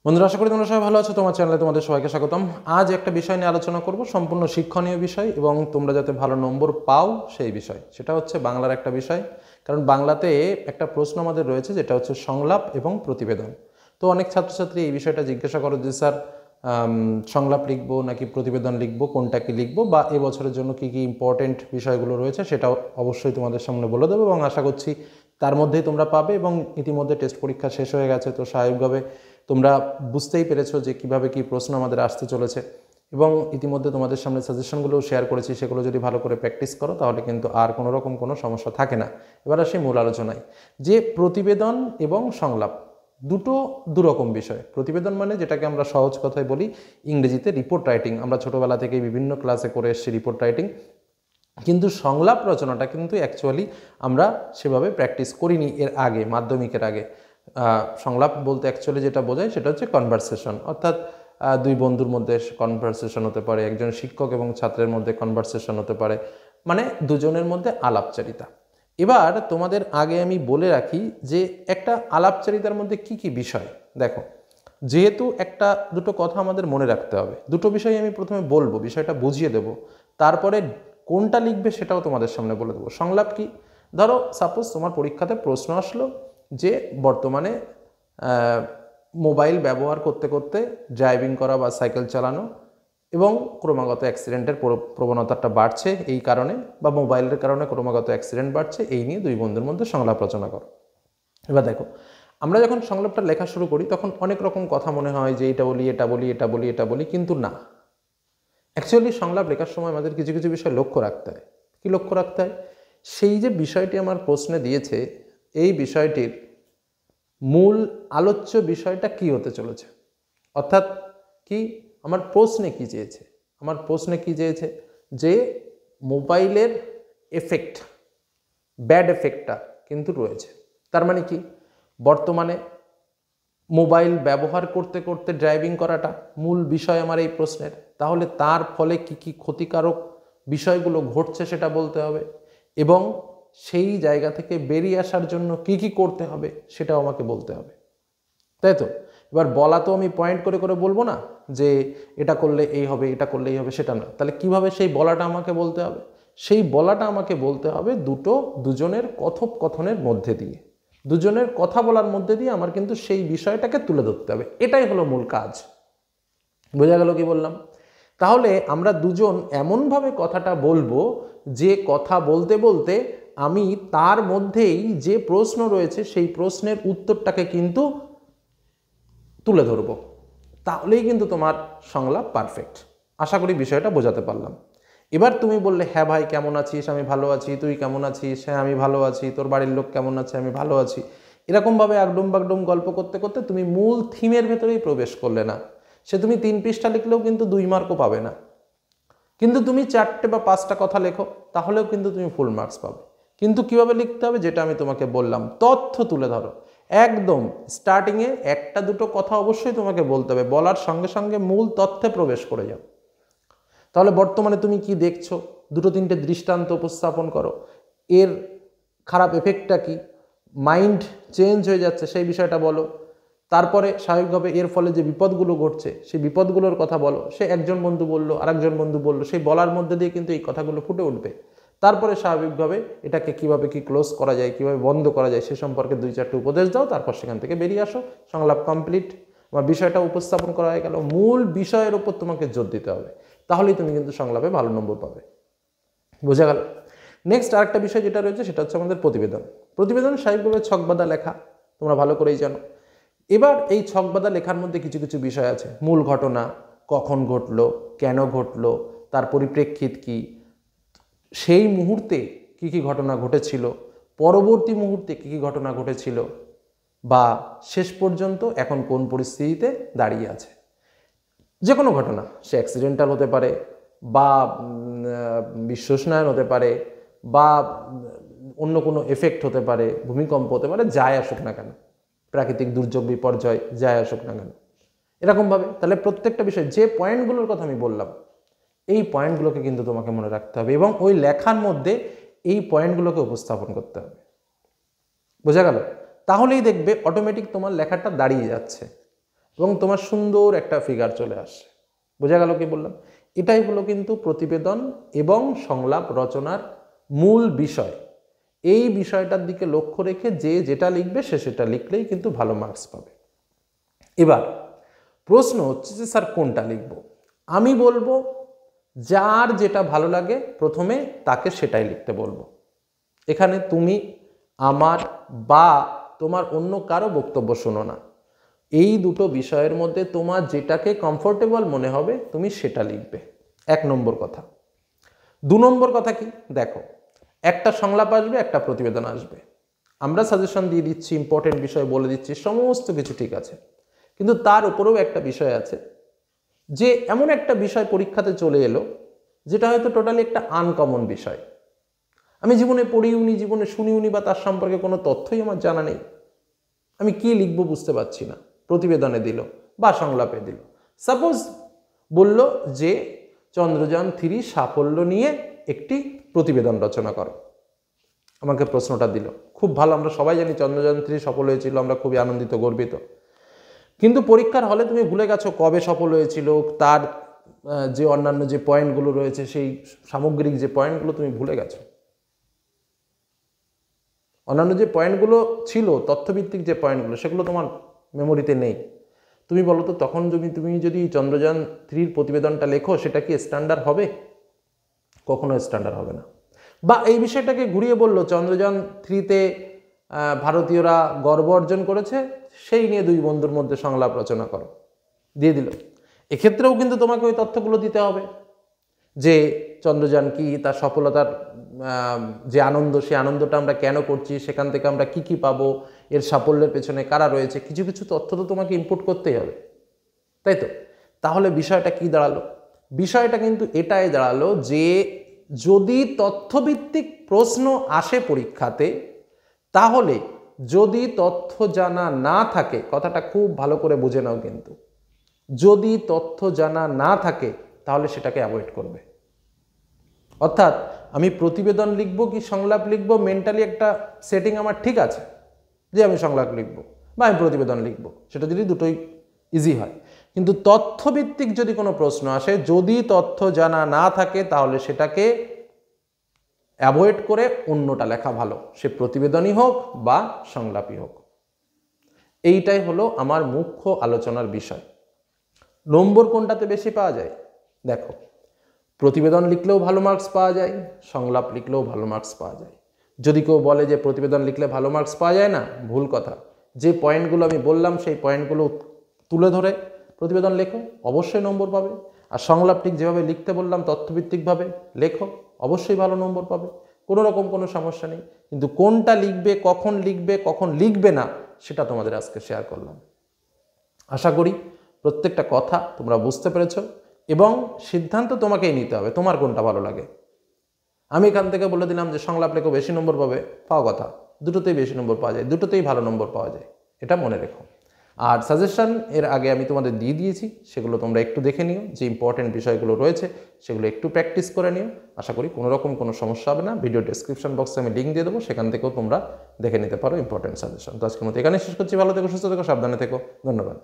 বন্ধুরা, আশা করি তোমরা সবাই ভালো আছো। তোমার চ্যানেলে তোমাদের সবাইকে স্বাগতম। আজ একটা বিষয় নিয়ে আলোচনা করব, সম্পূর্ণ শিক্ষণীয় বিষয় এবং তোমরা যাতে ভালো নম্বর পাও সেই বিষয়। সেটা হচ্ছে বাংলার একটা বিষয়। কারণ বাংলাতে একটা প্রশ্ন আমাদের রয়েছে, যেটা হচ্ছে সংলাপ এবং প্রতিবেদন। তো অনেক ছাত্রছাত্রী এই বিষয়টা জিজ্ঞাসা করো যে স্যার, সংলাপ লিখবো নাকি প্রতিবেদন লিখবো, কোনটা কি লিখবো, বা এবছরের জন্য কি কি ইম্পর্টেন্ট বিষয়গুলো রয়েছে সেটাও অবশ্যই তোমাদের সামনে বলে দেবো এবং আশা করছি তার মধ্যেই তোমরা পাবে। এবং ইতিমধ্যে টেস্ট পরীক্ষা শেষ হয়ে গেছে, তো স্বাভাবিকভাবে তোমরা বুঝতেই পেরেছো যে কিভাবে কি প্রশ্ন আমাদের আসতে চলেছে। এবং ইতিমধ্যে তোমাদের সামনে সাজেশনগুলোও শেয়ার করেছি, সেগুলো যদি ভালো করে প্র্যাকটিস করো তাহলে কিন্তু আর কোনো রকম কোনো সমস্যা থাকে না। এবার আসি মূল আলোচনায়, যে প্রতিবেদন এবং সংলাপ দুটো দুরকম বিষয়। প্রতিবেদন মানে যেটাকে আমরা সহজ কথায় বলি ইংরেজিতে রিপোর্ট রাইটিং, আমরা ছোটোবেলা থেকে বিভিন্ন ক্লাসে করে এসেছি রিপোর্ট রাইটিং। কিন্তু সংলাপ রচনাটা কিন্তু অ্যাকচুয়ালি আমরা সেভাবে প্র্যাকটিস করিনি এর আগে, মাধ্যমিকের আগে। সংলাপ বলতে অ্যাকচুয়ালি যেটা বোঝায় সেটা হচ্ছে কনভারসেশন, অর্থাৎ দুই বন্ধুর মধ্যে কনভারসেশন হতে পারে, একজন শিক্ষক এবং ছাত্রের মধ্যে কনভারসেশন হতে পারে, মানে দুজনের মধ্যে আলাপচারিতা। এবার তোমাদের আগে আমি বলে রাখি যে একটা আলাপচারিতার মধ্যে কি কি বিষয়। দেখো, যেহেতু একটা দুটো কথা আমাদের মনে রাখতে হবে, দুটো বিষয় আমি প্রথমে বলবো, বিষয়টা বুঝিয়ে দেব, তারপরে কোনটা লিখবে সেটাও তোমাদের সামনে বলে দেবো। সংলাপ কি? ধরো সাপোজ তোমার পরীক্ষাতে প্রশ্ন আসলো যে বর্তমানে মোবাইল ব্যবহার করতে করতে ড্রাইভিং করা বা সাইকেল চালানো এবং ক্রমাগত অ্যাক্সিডেন্টের প্রবণতাটা বাড়ছে এই কারণে, বা মোবাইলের কারণে ক্রমাগত অ্যাক্সিডেন্ট বাড়ছে, এই নিয়ে দুই বন্ধুর মধ্যে সংলাপ রচনা করো। এবার দেখো, আমরা যখন সংলাপটা লেখা শুরু করি তখন অনেক রকম কথা মনে হয় যে এটা বলি, এটা বলি, এটা বলি, এটা বলি, কিন্তু না। অ্যাকচুয়ালি সংলাপ লেখার সময় আমাদের কিছু কিছু বিষয় লক্ষ্য রাখতে হয়। কী লক্ষ্য রাখতে হয়? সেই যে বিষয়টি আমার প্রশ্নে দিয়েছে, এই বিষয়টির মূল আলোচ্য বিষয়টা কি হতে চলেছে। অর্থাৎ কি, আমার প্রশ্নে কি চেয়েছে? আমার প্রশ্নে কি চেয়েছে যে মোবাইলের এফেক্ট, ব্যাড এফেক্টটা কিন্তু রয়েছে। তার মানে কি, বর্তমানে মোবাইল ব্যবহার করতে করতে ড্রাইভিং করাটা মূল বিষয় আমার এই প্রশ্নের। তাহলে তার ফলে কি কি ক্ষতিকারক বিষয়গুলো ঘটছে সেটা বলতে হবে, এবং সেই জায়গা থেকে বেরিয়ে আসার জন্য কি কি করতে হবে সেটাও আমাকে বলতে হবে, তাই তো? এবার বলা তো আমি পয়েন্ট করে করে বলবো না যে এটা করলে এই হবে, এটা করলে এই হবে, সেটা না। তাহলে কিভাবে সেই বলাটা আমাকে বলতে হবে? সেই বলাটা আমাকে বলতে হবে দুজনের কথোপকথনের মধ্যে দিয়ে, দুজনের কথা বলার মধ্যে দিয়ে আমার কিন্তু সেই বিষয়টাকে তুলে ধরতে হবে। এটাই হলো মূল কাজ। বোঝা গেল কি বললাম? তাহলে আমরা দুজন এমনভাবে কথাটা বলবো যে কথা বলতে বলতে আমি তার মধ্যেই যে প্রশ্ন রয়েছে সেই প্রশ্নের উত্তরটাকে কিন্তু তুলে ধরবো। তাহলেই কিন্তু তোমার সংলাপ পারফেক্ট। আশা করি বিষয়টা বোঝাতে পারলাম। এবার তুমি বললে, হ্যাঁ ভাই কেমন আছিস? আমি ভালো আছি। তুই কেমন আছিস? হ্যাঁ আমি ভালো আছি। তোর বাড়ির লোক কেমন আছে? আমি ভালো আছি। এরকমভাবে আগডুম বাগডুম গল্প করতে করতে তুমি মূল থিমের ভেতরেই প্রবেশ করলে না। সে তুমি 3 পৃষ্ঠা লিখলেও কিন্তু 2 মার্কও পাবে না। কিন্তু তুমি 4টে বা 5টা কথা লেখো, তাহলেও কিন্তু তুমি ফুল মার্কস পাবে। কিন্তু কিভাবে লিখতে হবে? যেটা আমি তোমাকে বললাম, তথ্য তুলে ধরো। একদম স্টার্টিংয়ে একটা দুটো কথা অবশ্যই তোমাকে বলতে হবে, বলার সঙ্গে সঙ্গে মূল তথ্যে প্রবেশ করে যাও। তাহলে বর্তমানে তুমি কি দেখছো, দুটো তিনটে দৃষ্টান্ত উপস্থাপন করো। এর খারাপ এফেক্টটা কি, মাইন্ড চেঞ্জ হয়ে যাচ্ছে সেই বিষয়টা বলো। তারপরে স্বাভাবিকভাবে এর ফলে যে বিপদগুলো ঘটছে সেই বিপদগুলোর কথা বলো। সে একজন বন্ধু বললো, আরেকজন বন্ধু বললো, সেই বলার মধ্যে দিয়ে কিন্তু এই কথাগুলো ফুটে উঠবে। তারপরে স্বাভাবিকভাবে এটাকে কিভাবে কি ক্লোজ করা যায়, কিভাবে বন্ধ করা যায় সে সম্পর্কে 2-4টে উপদেশ দাও। তারপর সেখান থেকে বেরিয়ে আসো, সংলাপ কমপ্লিট। আমার বিষয়টা উপস্থাপন করা হয়ে গেল। মূল বিষয়ের উপর তোমাকে জোর দিতে হবে, তাহলেই তুমি কিন্তু সংলাপে ভালো নম্বর পাবে। বোঝা গেল? নেক্সট আরেকটা বিষয় যেটা রয়েছে সেটা হচ্ছে আমাদের প্রতিবেদন। প্রতিবেদন স্বাভাবিকভাবে ছকবাঁধা লেখা, তোমরা ভালো করেই জানো। এবার এই ছকবাঁধা লেখার মধ্যে কিছু কিছু বিষয় আছে। মূল ঘটনা, কখন ঘটলো, কেন ঘটলো, তার পরিপ্রেক্ষিত কি, সেই মুহূর্তে কি কি ঘটনা ঘটেছিল, পরবর্তী মুহূর্তে কি কি ঘটনা ঘটেছিল, বা শেষ পর্যন্ত এখন কোন পরিস্থিতিতে দাঁড়িয়ে আছে। যে কোনো ঘটনা, সে অ্যাক্সিডেন্টাল হতে পারে, বা বিশ্বস্নায়ন হতে পারে, বা অন্য কোনো এফেক্ট হতে পারে, ভূমিকম্প হতে পারে, যাই আসুক না কেন, প্রাকৃতিক দুর্যোগ বিপর্যয় যাই আসুক না কেন, এরকমভাবে। তাহলে প্রত্যেকটা বিষয়, যে পয়েন্টগুলোর কথা আমি বললাম, এই পয়েন্টগুলোকে কিন্তু তোমাকে মনে রাখতে হবে এবং ওই লেখার মধ্যে এই পয়েন্টগুলোকে উপস্থাপন করতে হবে। বোঝা গেল? তাহলেই দেখবে অটোমেটিক তোমার লেখাটা দাঁড়িয়ে যাচ্ছে। এবং তোমার সুন্দর একটা ফিগার চলে আসছে। বোঝা গেল কি বললাম? এটাই হলো কিন্তু প্রতিবেদন এবং সংলাপ রচনার মূল বিষয়। এই বিষয়টার দিকে লক্ষ্য রেখে যে যেটা লিখবে সে সেটা লিখলেই কিন্তু ভালো মার্কস পাবে। এবার প্রশ্ন হচ্ছে যে স্যার কোনটা লিখব? আমি বলবো যার যেটা ভালো লাগে প্রথমে তাকে সেটাই লিখতে বলবো। এখানে তুমি আমার বা তোমার অন্য কারো বক্তব্য শোনো না। এই দুটো বিষয়ের মধ্যে তোমার যেটাকে কমফোর্টেবল মনে হবে তুমি সেটা লিখবে, 1 নম্বর কথা। 2 নম্বর কথা কি? দেখো, একটা সংলাপ আসবে, একটা প্রতিবেদন আসবে, আমরা সাজেশন দিয়ে দিচ্ছি, ইম্পর্টেন্ট বিষয় বলে দিচ্ছি, সমস্ত কিছু ঠিক আছে, কিন্তু তার উপরেও একটা বিষয় আছে যে এমন একটা বিষয় পরীক্ষাতে চলে এলো যেটা হয়তো টোটালি একটা আনকমন বিষয়, আমি জীবনে পড়িওনি, জীবনে শুনিওনি, বা তার সম্পর্কে কোনো তথ্যই আমার জানা নেই, আমি কি লিখবো বুঝতে পারছি না, প্রতিবেদনে দিল বা সংলাপে দিল। সাপোজ বলল যে চন্দ্রযান-3 সাফল্য নিয়ে একটি প্রতিবেদন রচনা করো, আমাকে প্রশ্নটা দিল, খুব ভালো, আমরা সবাই জানি চন্দ্রযান-3 সফল হয়েছিল, আমরা খুবই আনন্দিত, গর্বিত, কিন্তু পরীক্ষার হলে তুমি ভুলে গেছো কবে সফল হয়েছিল, তার যে অন্যান্য যে পয়েন্টগুলো রয়েছে সেই সামগ্রিক যে পয়েন্টগুলো তুমি ভুলে গেছো, অন্যান্য যে পয়েন্টগুলো ছিল তথ্যভিত্তিক যে পয়েন্টগুলো সেগুলো তোমার মেমোরিতে নেই। তুমি বলো তো তখন তুমি যদি চন্দ্রযান-3 প্রতিবেদনটা লেখো সেটা কি স্ট্যান্ডার্ড হবে? কখনো স্ট্যান্ডার্ড হবে না। বা এই বিষয়টাকে ঘুরিয়ে বললো চন্দ্রযান-3তে ভারতীয়রা গর্ব অর্জন করেছে, সেই নিয়ে 2 বন্ধুর মধ্যে সংলাপ রচনা করো, দিয়ে দিল। এক্ষেত্রেও কিন্তু তোমাকে ওই তথ্যগুলো দিতে হবে যে চন্দ্রযান কি, তার সফলতার যে আনন্দ, সেই আনন্দটা আমরা কেন করছি, সেখান থেকে আমরা কি কি পাবো, এর সাফল্যের পেছনে কারা রয়েছে, কিছু কিছু তথ্য তো তোমাকে ইনপুট করতেই হবে, তাই তো? তাহলে বিষয়টা কি দাঁড়ালো? বিষয়টা কিন্তু এটাই দাঁড়ালো যে যদি তথ্যভিত্তিক প্রশ্ন আসে পরীক্ষাতে, তাহলে যদি তথ্য জানা না থাকে, কথাটা খুব ভালো করে বুঝে নাও কিন্তু, যদি তথ্য জানা না থাকে তাহলে সেটাকে অ্যাভয়েড করবে। অর্থাৎ আমি প্রতিবেদন লিখব কি সংলাপ লিখব, মেন্টালি একটা সেটিং আমার ঠিক আছে যে আমি সংলাপ লিখব বা আমি প্রতিবেদন লিখব, সেটা যদি দুটোই ইজি হয়। কিন্তু তথ্যভিত্তিক যদি কোনো প্রশ্ন আসে, যদি তথ্য জানা না থাকে তাহলে সেটাকে অ্যাভয়েড করে অন্যটা লেখা ভালো, সে প্রতিবেদনই হোক বা সংলাপই হোক। এইটাই হলো আমার মুখ্য আলোচনার বিষয়। নম্বর কোনটাতে বেশি পাওয়া যায়? দেখো, প্রতিবেদন লিখলেও ভালো মার্কস পাওয়া যায়, সংলাপ লিখলেও ভালো মার্কস পাওয়া যায়। যদি কেউ বলে যে প্রতিবেদন লিখলে ভালো মার্কস পাওয়া যায় না, ভুল কথা। যে পয়েন্টগুলো আমি বললাম সেই পয়েন্টগুলো তুলে ধরে প্রতিবেদন লেখো, অবশ্যই নম্বর পাবে। আর সংলাপ ঠিক যেভাবে লিখতে বললাম তথ্যভিত্তিকভাবে লেখো, অবশ্যই ভালো নম্বর পাবে, কোনো রকম কোনো সমস্যা নেই। কিন্তু কোনটা লিখবে, কখন লিখবে না, সেটা তোমাদের আজকে শেয়ার করলাম। আশা করি প্রত্যেকটা কথা তোমরা বুঝতে পেরেছো এবং সিদ্ধান্ত তোমাকেই নিতে হবে তোমার কোনটা ভালো লাগে। আমি এখান থেকে বলে দিলাম যে সংলাপ লেখো, বেশি নম্বর পাবে, পাওয়া কথা, দুটোতেই বেশি নম্বর পাওয়া যায়, দুটোতেই ভালো নম্বর পাওয়া যায়, এটা মনে রেখো। আর সাজেশন এর আগে আমি তোমাদের দিয়ে দিয়েছি, সেগুলো তোমরা একটু দেখে নিও, যে ইম্পর্টেন্ট বিষয়গুলো রয়েছে সেগুলো একটু প্র্যাকটিস করে নিও। আশা করি কোনো রকম কোনো সমস্যা হবে না। ভিডিও ডেসক্রিপশন বক্সে আমি লিঙ্ক দিয়ে দেবো, সেখান থেকেও তোমরা দেখে নিতে পারো ইম্পর্টেন্ট সাজেশন। তো আজকের মতো এখানে শেষ করছি। ভালো থেকো, সুস্থ থেকো, সাবধানে থেকো। ধন্যবাদ।